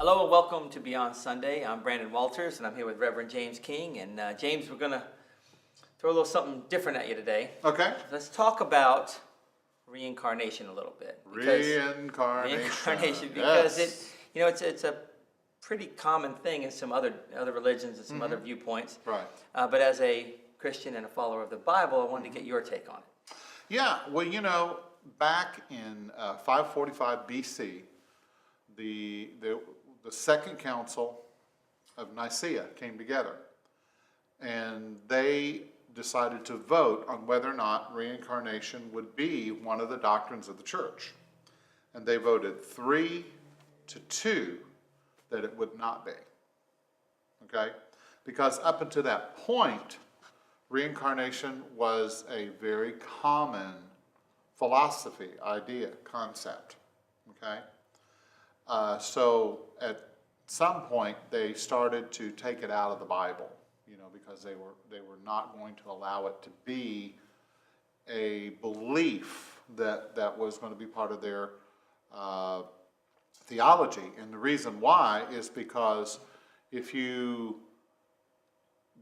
Hello and welcome to Beyond Sunday. I'm Brandon Walters and I'm here with Reverend James King. And James, we're going to throw a little something different at you today. Okay. Let's talk about reincarnation a little bit. Reincarnation. Because yes. it's a pretty common thing in some other religions and some other viewpoints. Right. But as a Christian and a follower of the Bible, I wanted to get your take on it. Yeah. Well, back in 545 BC, the Second Council of Nicaea came together, and they decided to vote on whether or not reincarnation would be one of the doctrines of the church. And they voted 3-2 that it would not be. Okay? Because up until that point, reincarnation was a very common philosophy, idea, concept. Okay? So at some point they started to take it out of the Bible, because they were not going to allow it to be a belief that was going to be part of their theology. And the reason why is because if you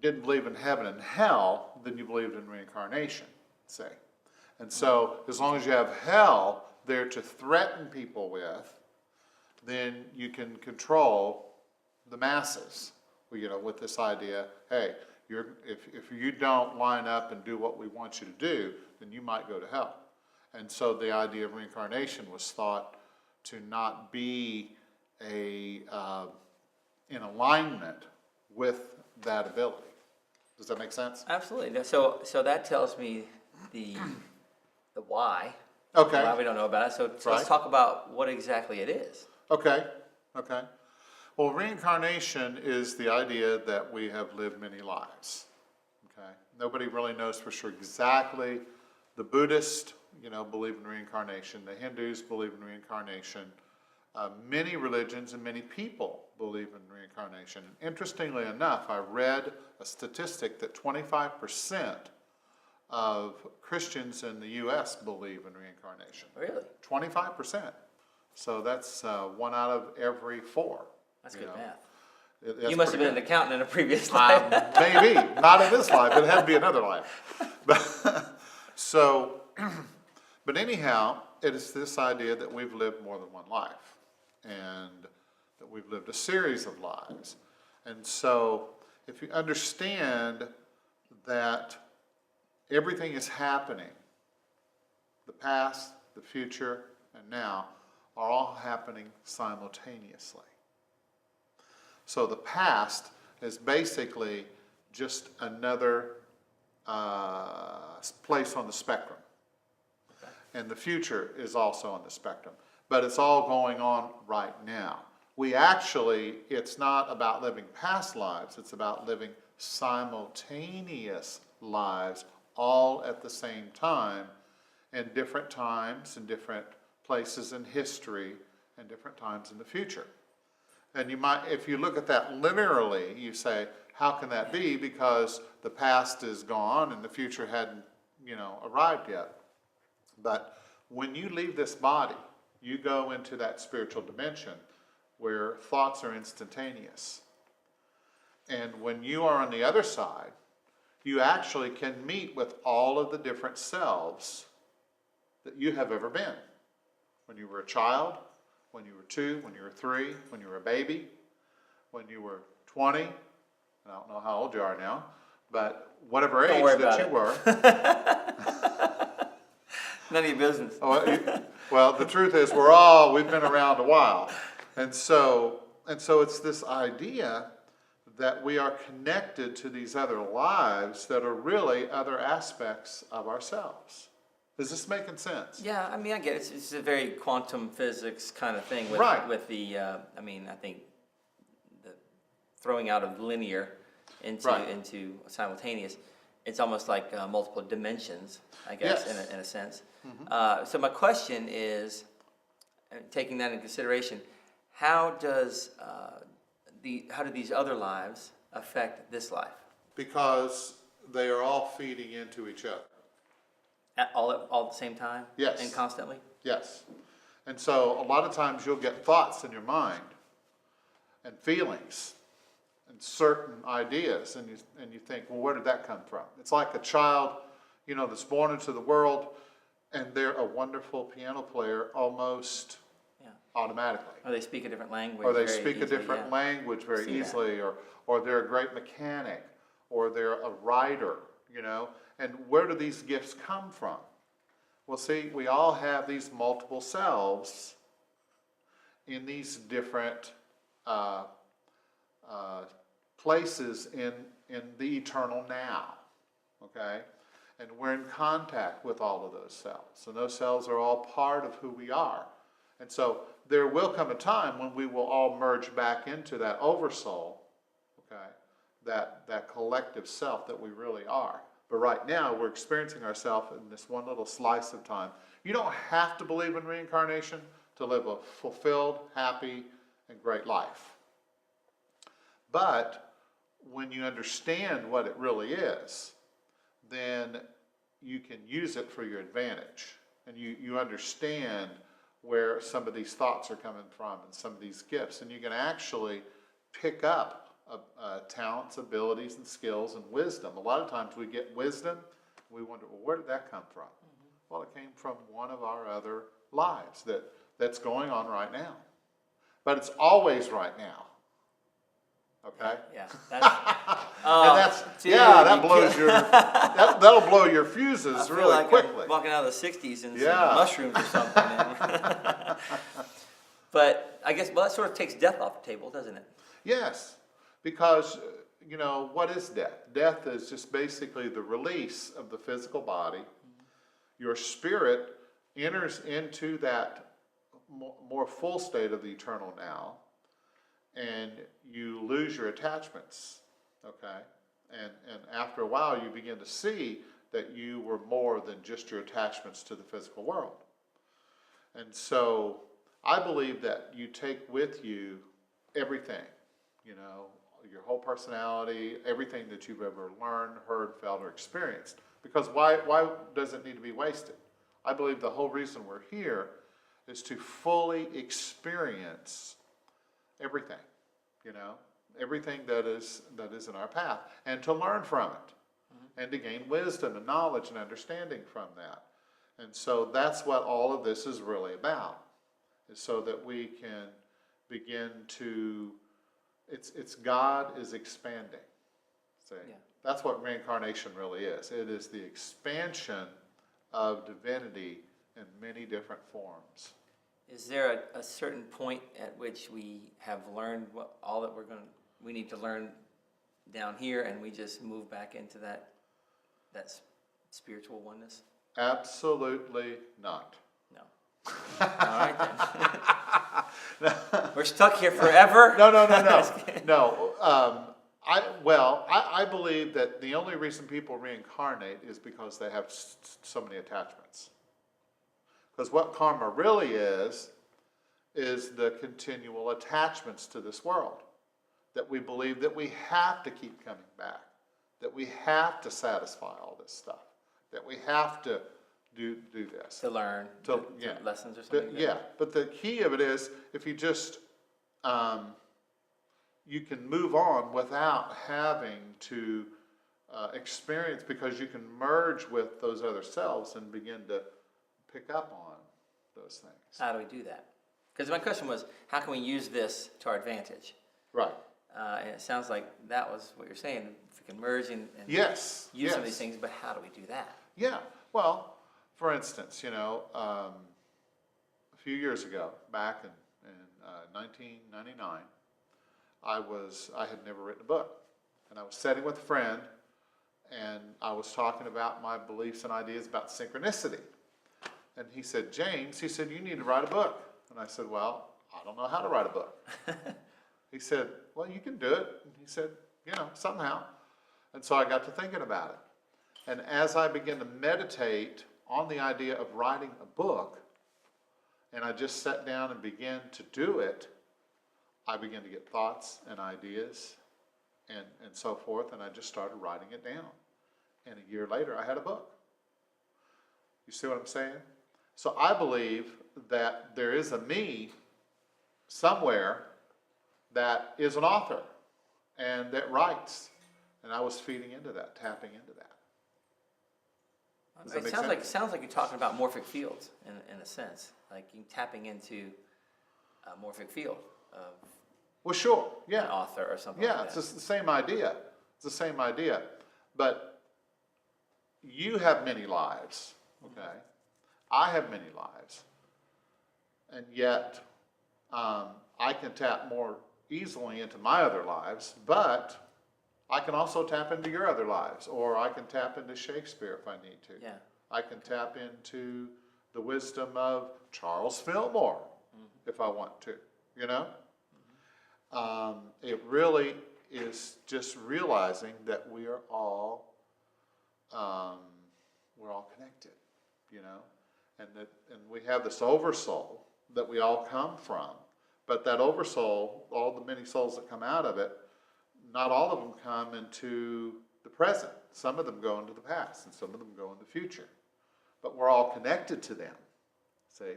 didn't believe in heaven and hell, then you believed in reincarnation, say. And so as long as you have hell there to threaten people with, then you can control the masses, with this idea, hey, if you don't line up and do what we want you to do, then you might go to hell. And so the idea of reincarnation was thought to not be in alignment with that ability. Does that make sense? Absolutely. So that tells me the why. Okay. Why we don't know about it. So Right. let's talk about what exactly it is. Okay. Well, reincarnation is the idea that we have lived many lives. Okay. Nobody really knows for sure exactly. The Buddhists, believe in reincarnation. The Hindus believe in reincarnation. Many religions and many people believe in reincarnation. And interestingly enough, I read a statistic that 25% of Christians in the U.S. believe in reincarnation. Really? 25%. So that's 1 out of every 4. That's good math. That's You must have been pretty an accountant in a previous life. maybe. Not in this life. It had to be another life. But anyhow, it is this idea that we've lived more than one life. And that we've lived a series of lives. And so if you understand that everything is happening, the past, the future, and now, are all happening simultaneously. So the past is basically just another place on the spectrum. Okay. And the future is also on the spectrum. But it's all going on right now. It's not about living past lives, it's about living simultaneous lives all at the same time in different times and different places in history and different times in the future. And you might, if you look at that linearly, you say, how can that be? Because the past is gone and the future hadn't, arrived yet. But when you leave this body, you go into that spiritual dimension where thoughts are instantaneous. And when you are on the other side, you actually can meet with all of the different selves that you have ever been. When you were a child, when you were 2, when you were 3, when you were a baby, when you were 20, I don't know how old you are now, but whatever age that you were. None of your business. Well, the truth is we've been around a while. And so it's this idea that we are connected to these other lives that are really other aspects of ourselves. Is this making sense? Yeah, I get it. It's a very quantum physics kind of thing with, right. with the, I think the throwing out of linear into right. into simultaneous, it's almost like multiple dimensions, I guess, yes. in a sense. Mm-hmm. So my question is, taking that into consideration, how do these other lives affect this life? Because they are all feeding into each other. All at the same time? Yes. And constantly? Yes. And so a lot of times you'll get thoughts in your mind and feelings and certain ideas, and you think, well, where did that come from? It's like a child, that's born into the world, and they're a wonderful piano player almost automatically. Or they speak a different language. Or they very speak a easily, different language very See that. easily, or they're a great mechanic, or they're a writer, And where do these gifts come from? Well, see, we all have these multiple selves in these different places in the eternal now, okay? And we're in contact with all of those cells, and those cells are all part of who we are. And so there will come a time when we will all merge back into that oversoul, okay? That collective self that we really are. But right now, we're experiencing ourselves in this one little slice of time. You don't have to believe in reincarnation to live a fulfilled, happy, and great life. But when you understand what it really is, then you can use it for your advantage. And you understand where some of these thoughts are coming from and some of these gifts. And you can actually pick up talents, abilities, and skills and wisdom. A lot of times we get wisdom, we wonder, well, where did that come from? Well, it came from one of our other lives that's going on right now. But it's always right now. Okay? Yeah. That blows that'll blow your fuses I feel really like quickly. I'm walking out of the 60s and some mushrooms or something. Man. But I guess, that sort of takes death off the table, doesn't it? Yes, because, what is death? Death is just basically the release of the physical body. Your spirit enters into that more full state of the eternal now, and you lose your attachments, okay? And after a while, you begin to see that you were more than just your attachments to the physical world. And so I believe that you take with you everything, your whole personality, everything that you've ever learned, heard, felt, or experienced. Because why does it need to be wasted? I believe the whole reason we're here is to fully experience everything, everything that is in our path, and to learn from it, and to gain wisdom and knowledge and understanding from that. And so that's what all of this is really about, is so that we can begin to, it's God is expanding. See? Yeah. That's what reincarnation really is. It is the expansion of divinity in many different forms. Is there a certain point at which we have learned all that we need to learn down here, and we just move back into that spiritual oneness? Absolutely not. No. All right then. We're stuck here forever? No. No. I believe that the only reason people reincarnate is because they have so many attachments. Because what karma really is the continual attachments to this world. That we believe that we have to keep coming back. That we have to satisfy all this stuff. That we have to do this. To learn lessons or something? But the key of it is, if you just, you can move on without having to experience, because you can merge with those other selves and begin to pick up on those things. How do we do that? Because my question was, how can we use this to our advantage? Right. And it sounds like that was what you're saying. If we can merge and use some of these things, but how do we do that? Yeah. Well, for instance, a few years ago, back in 1999, I had never written a book. And I was sitting with a friend, and I was talking about my beliefs and ideas about synchronicity. And he said, James, you need to write a book. And I said, well, I don't know how to write a book. He said, well, you can do it. And he said, somehow. And so I got to thinking about it. And as I began to meditate on the idea of writing a book, and I just sat down and began to do it, I began to get thoughts and ideas and so forth, and I just started writing it down. And a year later, I had a book. You see what I'm saying? So I believe that there is a me somewhere that is an author and that writes. And I was feeding into that, tapping into that. Does that It make sounds sense? like you're talking about morphic fields in a sense, like you tapping into a morphic field of Well, sure, an yeah. author or something Yeah, like it's that. just the same idea. It's the same idea. But you have many lives, okay? I have many lives. And yet, I can tap more easily into my other lives, but I can also tap into your other lives, or I can tap into Shakespeare if I need to. Yeah. I can tap into the wisdom of Charles Fillmore if I want to, you know? It really is just realizing that we are all, we're all connected, you know? And we have this oversoul that we all come from, but that oversoul, all the many souls that come out of it, not all of them come into the present. Some of them go into the past, and some of them go in the future. But we're all connected to them, see?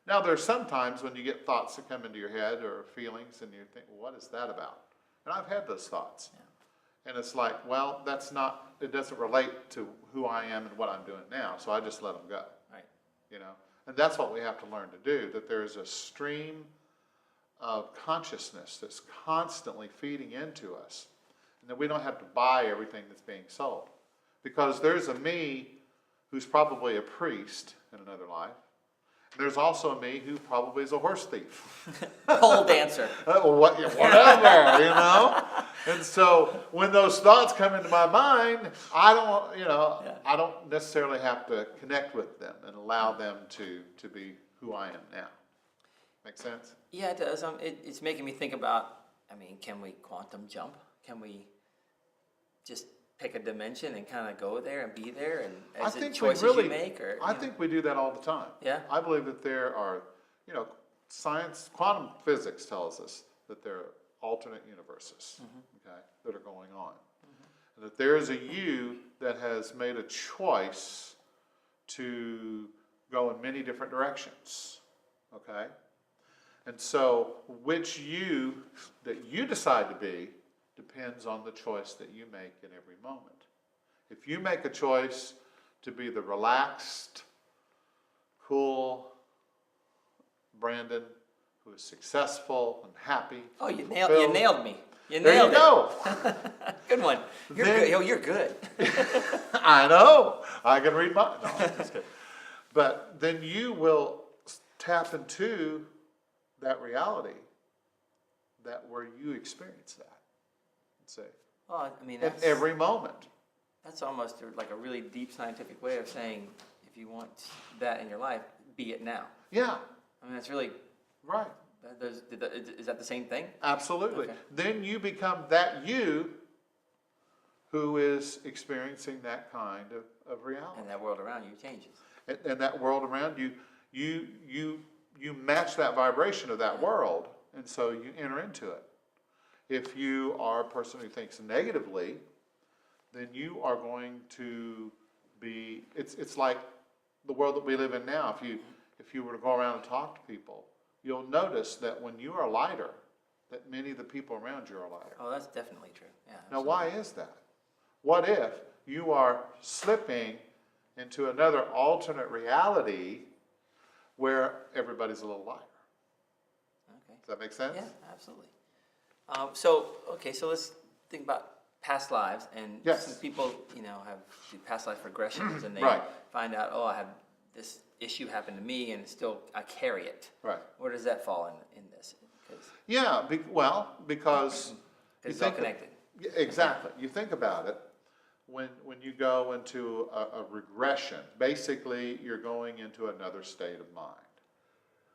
Now, there's sometimes when you get thoughts that come into your head or feelings, and you think, well, what is that about? And I've had those thoughts. Yeah. And it's like, well, that's not, it doesn't relate to who I am and what I'm doing now, so I just let them go. Right. You know? And that's what we have to learn to do, that there's a stream of consciousness that's constantly feeding into us, and that we don't have to buy everything that's being sold. Because there's a me who's probably a priest in another life. There's also a me who probably is a horse thief. Pole dancer. Whatever, you know? And so when those thoughts come into my mind, I don't, I don't necessarily have to connect with them and allow them to be who I am now. Make sense? Yeah, it does. It's making me think about, can we quantum jump? Can we just pick a dimension and kind of go there and be there? And as the choices you make? I think we do that all the time. Yeah? I believe that there are, science, quantum physics tells us that there are alternate universes, okay, that are going on. And that there is a you that has made a choice to go in many different directions, okay? And so which you that you decide to be depends on the choice that you make in every moment. If you make a choice to be the relaxed, cool Brandon who is successful and happy. Oh, you nailed me. You there nailed you go. Good one. You're good. Yo, you're good. I know. I can read mine. No, I'm just kidding. But then you will tap into that reality where you experience that. See? Well, at every moment. That's almost like a really deep scientific way of saying, if you want that in your life, be it now. Yeah. That's really right. Is that the same thing? Absolutely. Okay. Then you become that you who is experiencing that kind of reality. And that world around you changes. And that world around you, you match that vibration of that world, and so you enter into it. If you are a person who thinks negatively, then you are going to be, it's like the world that we live in now. If you were to go around and talk to people, you'll notice that when you are lighter, that many of the people around you are lighter. Oh, that's definitely true. Yeah. Now, why is that? What if you are slipping into another alternate reality where everybody's a little lighter? Okay. Does that make sense? Yeah, absolutely. So let's think about past lives, and yes. some people, have do past life regressions, and they right. find out, I have this issue happen to me, and still I carry it. Right. Where does that fall in this? Yeah, because it's all connected. Exactly. You think about it. When you go into a regression, basically you're going into another state of mind.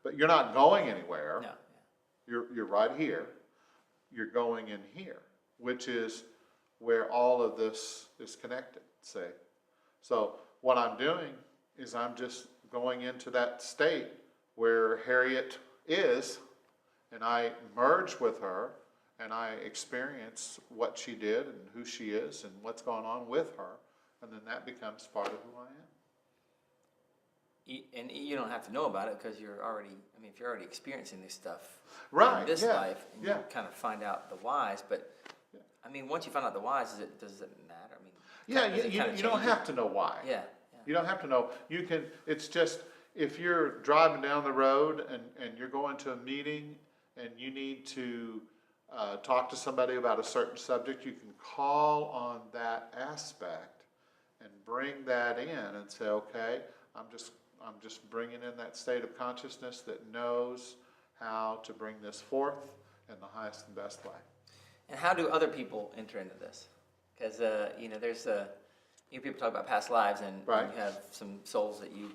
But you're not going anywhere. No. Yeah. You're right here. You're going in here, which is where all of this is connected, say. So what I'm doing is I'm just going into that state where Harriet is, and I merge with her, and I experience what she did and who she is and what's going on with her, and then that becomes part of who I am. And you don't have to know about it because you're already, I mean, if you're already experiencing this stuff Right, in this yeah, life, and yeah. you kind of find out the whys, but, I mean, once you find out the whys, does it matter? I mean, Yeah, does it kinda you don't change have to know why. it? Yeah, You don't have to know. You can, it's just, if you're driving down the road and you're going to a meeting and you need to talk to somebody about a certain subject, you can call on that aspect and bring that in and say, okay, I'm just bringing in that state of consciousness that knows how to bring this forth in the highest and best way. And how do other people enter into this? Because, you know, there's people talk about past lives, and Right. you have some souls that you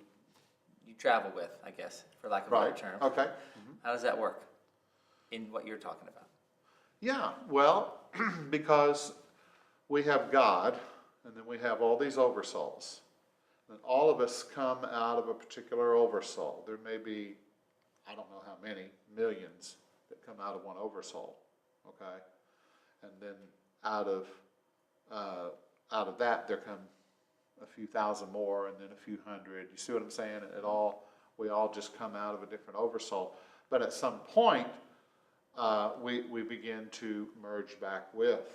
travel with, I guess, for lack of a Right, better term. okay. How does that work in what you're talking about? Yeah, well, because we have God, and then we have all these oversouls. And all of us come out of a particular oversoul. There may be, I don't know how many, millions that come out of one oversoul, okay? And then out of that, there come a few thousand more, and then a few hundred. You see what I'm saying? We all just come out of a different oversoul. But at some point, we begin to merge back with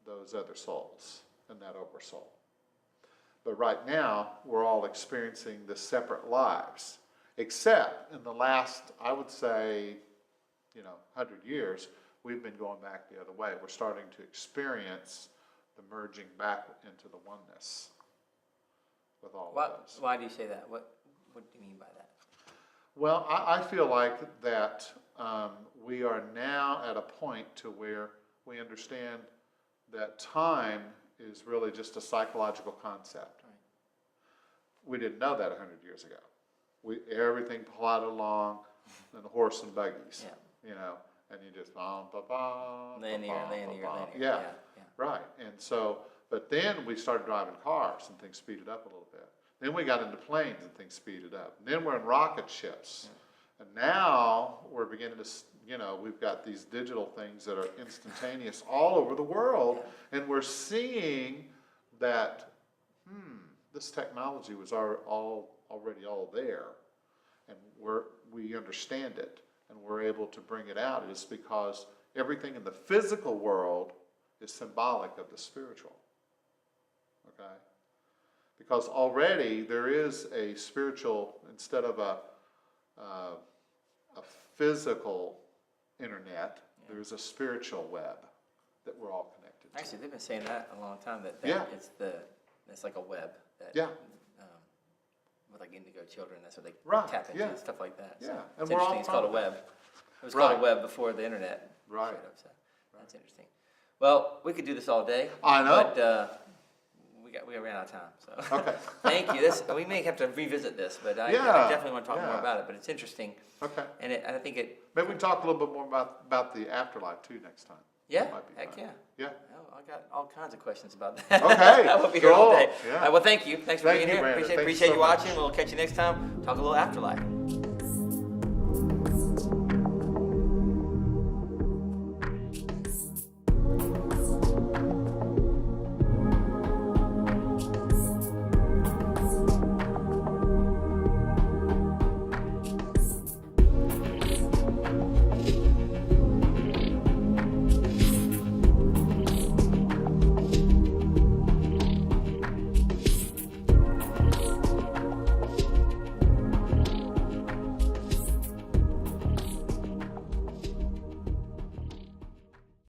those other souls and that oversoul. But right now, we're all experiencing the separate lives, except in the last, I would say, 100 years, we've been going back the other way. We're starting to experience the merging back into the oneness with all of us. Why do you say that? What do you mean by that? Well, I feel like that we are now at a point to where we understand that time is really just a psychological concept. Right. We didn't know that 100 years ago. Everything plodded along in the horse and buggies, and you just Linear. Yeah, right. And so, but then we started driving cars and things speeded up a little bit. Then we got into planes and things speeded up. And then we're in rocket ships. And now we're beginning to, we've got these digital things that are instantaneous all over the world. And we're seeing that, this technology was already all there. And we understand it. And we're able to bring it out. It's because everything in the physical world is symbolic of the spiritual. Okay? Because already there is a spiritual, instead of a physical internet, there's a spiritual web that we're all connected to. Actually, they've been saying that a long time, that it's like a web. With like indigo children, that's what they tap into, and stuff like that. So Yeah, it's interesting. It's called a web. It was called a web before the internet. Right. Showed up, so that's interesting. Well, we could do this all day. I know. But we ran out of time. So Okay. Thank you. We may have to revisit this, but I definitely want to talk more about it. But it's interesting. Okay. And I think it. Maybe we can talk a little bit more about the afterlife too next time. Yeah. Might be Heck fun. yeah. Yeah. Oh, I got all kinds of questions about that. Okay. I will be here all day. Yeah. All right, well, thank you. Thanks for being here. Brandon. Thank you Appreciate so you much. watching. We'll catch you next time. Talk a little afterlife.